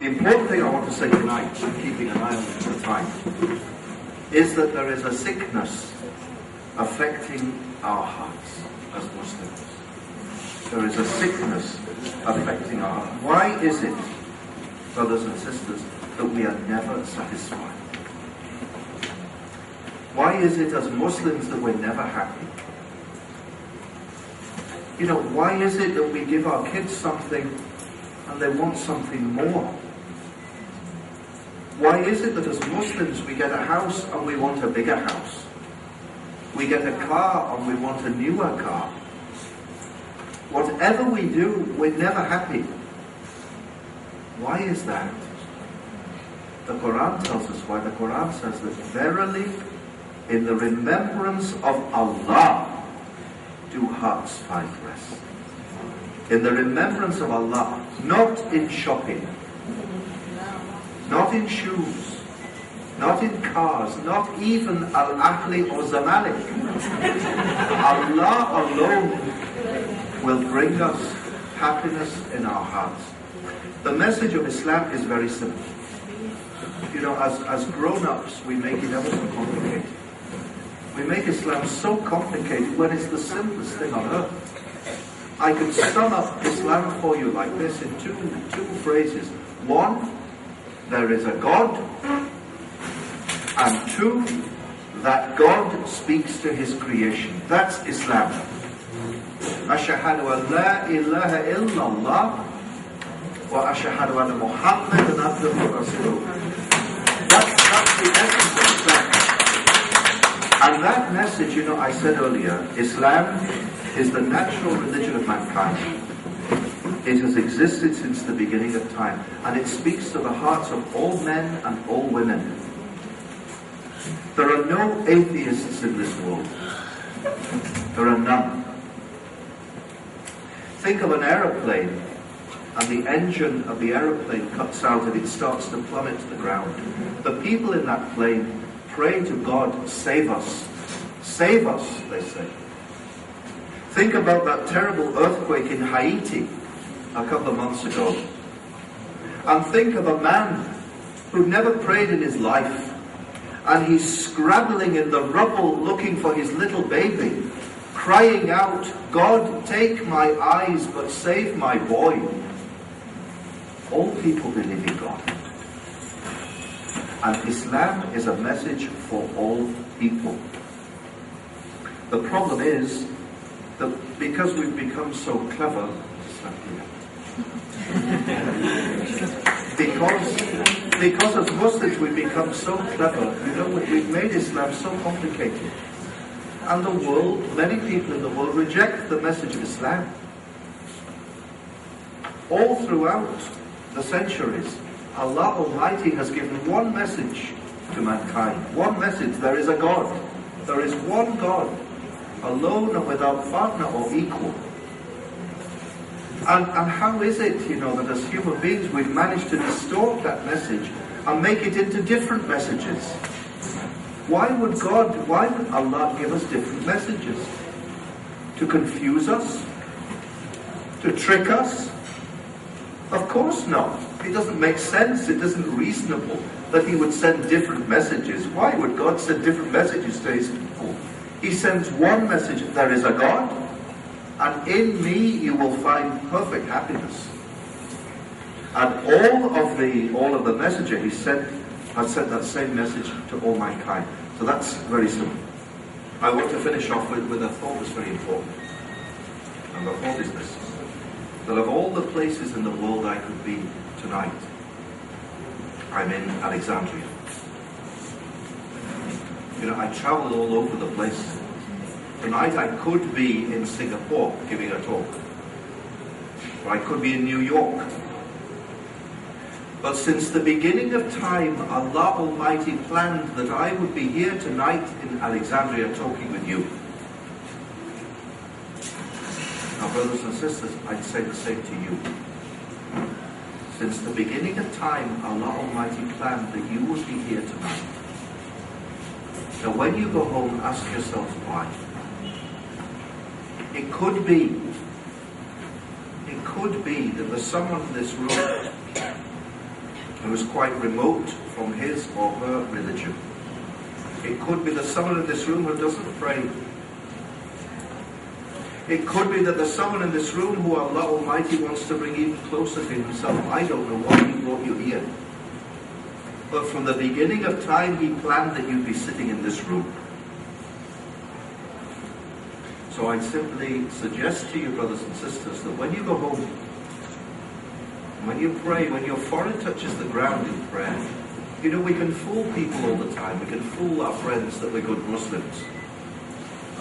The important thing I want to say tonight, keeping an eye on the time, is that there is a sickness affecting our hearts as Muslims. There is a sickness affecting our hearts. Why is it, brothers and sisters, that we are never satisfied? Why is it as Muslims that we're never happy? You know, why is it that we give our kids something and they want something more? Why is it that as Muslims we get a house and we want a bigger house? We get a car and we want a newer car. Whatever we do, we're never happy. Why is that? The Quran tells us why. The Quran says that verily in the remembrance of Allah do hearts find rest. In the remembrance of Allah, not in shopping, not in shoes, not in cars, not even Al-Ahli or Zamalek. Allah alone will bring us happiness in our hearts. The message of Islam is very simple. You know, as grown-ups, we make it ever so complicated. We make Islam so complicated when it's the simplest thing on earth. I can sum up Islam for you like this in two phrases. One, there is a God. And two, that God speaks to His creation. That's Islam. Ashhadu an la ilaha illallah wa ashhadu anna Muhammadan abduhu wa rasuluh. That's the essence of Islam. And that message, you know, I said earlier, Islam is the natural religion of mankind. It has existed since the beginning of time, and it speaks to the hearts of all men and all women. There are no atheists in this world. There are none. Think of an aeroplane, and the engine of the aeroplane cuts out and it starts to plummet to the ground. The people in that plane pray to God, save us. Save us, they say. Think about that terrible earthquake in Haiti a couple of months ago. And think of a man who never prayed in his life. And he's scrabbling in the rubble looking for his little baby, crying out, God, take my eyes, but save my boy. All people believe in God. And Islam is a message for all people. The problem is that because we've become so clever, because as Muslims we've become so clever, you know, we've made Islam so complicated. And the world, many people in the world reject the message of Islam. All throughout the centuries, Allah Almighty has given one message to mankind. One message. There is a God. There is one God, alone and without partner or equal. And how is it, you know, that as human beings we've managed to distort that message and make it into different messages? Why would Allah give us different messages? To confuse us? To trick us? Of course not. It doesn't make sense, it isn't reasonable that He would send different messages. Why would God send different messages to His people? He sends one message, there is a God, and in me you will find perfect happiness. And all of the messenger He sent has sent that same message to all mankind. So that's very simple. I want to finish off with a thought that's very important. And the thought is this: that of all the places in the world I could be tonight, I'm in Alexandria. You know, I travel all over the place. Tonight I could be in Singapore giving a talk, or I could be in New York. But since the beginning of time, Allah Almighty planned that I would be here tonight in Alexandria talking with you. Now, brothers and sisters, I'd say the same to you. Since the beginning of time, Allah Almighty planned that you would be here tonight. Now, when you go home, ask yourselves why. It could be that there's someone in this room who's quite remote from his or her religion. It could be that someone in this room who doesn't pray. It could be that there's someone in this room who Allah Almighty wants to bring even closer to Himself. I don't know why He brought you here. But from the beginning of time, He planned that you'd be sitting in this room. So I simply suggest to you, brothers and sisters, that when you go home, when you pray, when your forehead touches the ground in prayer, you know, we can fool people all the time. We can fool our friends that we're good Muslims.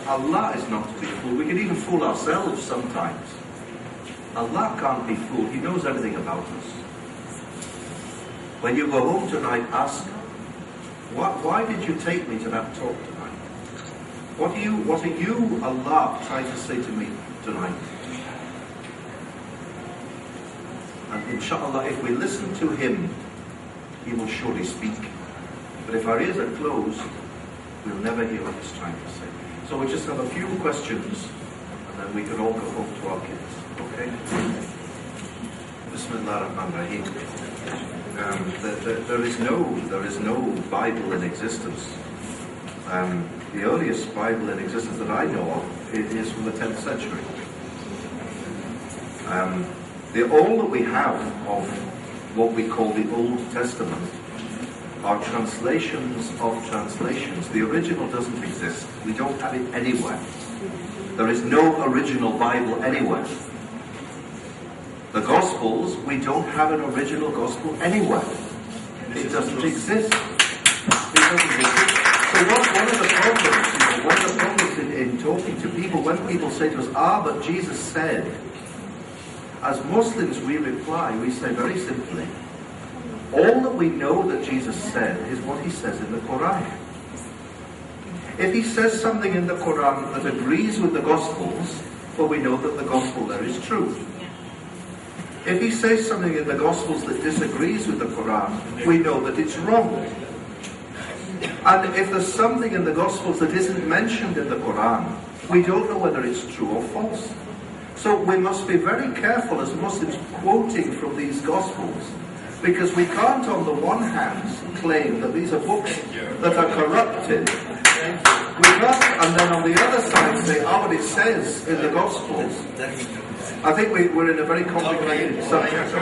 Allah is not to be fooled. We can even fool ourselves sometimes. Allah can't be fooled. He knows everything about us. When you go home tonight, ask, why did you take me to that talk tonight? What are you, Allah, trying to say to me tonight? And inshallah, if we listen to Him, He will surely speak. But if our ears are closed, we'll never hear what He's trying to say. So we just have a few questions, and then we can all go home to our kids. Okay? Bismillah ar-Rahman ar-Rahim. There is no Bible in existence. The earliest Bible in existence that I know of is from the 10th century. All that we have of what we call the Old Testament are translations of translations. The original doesn't exist. We don't have it anywhere. There is no original Bible anywhere. The Gospels, we don't have an original Gospel anywhere. It doesn't exist. It doesn't exist. So one of the problems in talking to people, when people say to us, but Jesus said, as Muslims we reply, we say very simply, all that we know that Jesus said is what He says in the Quran. If He says something in the Quran that agrees with the Gospels, well, we know that the Gospel there is true. If He says something in the Gospels that disagrees with the Quran, we know that it's wrong. And if there's something in the Gospels that isn't mentioned in the Quran, we don't know whether it's true or false. So we must be very careful as Muslims quoting from these Gospels, because we can't on the one hand claim that these are books that are corrupted. We can't, and then on the other side say, but it says in the Gospels. I think we're in a very complicated subject.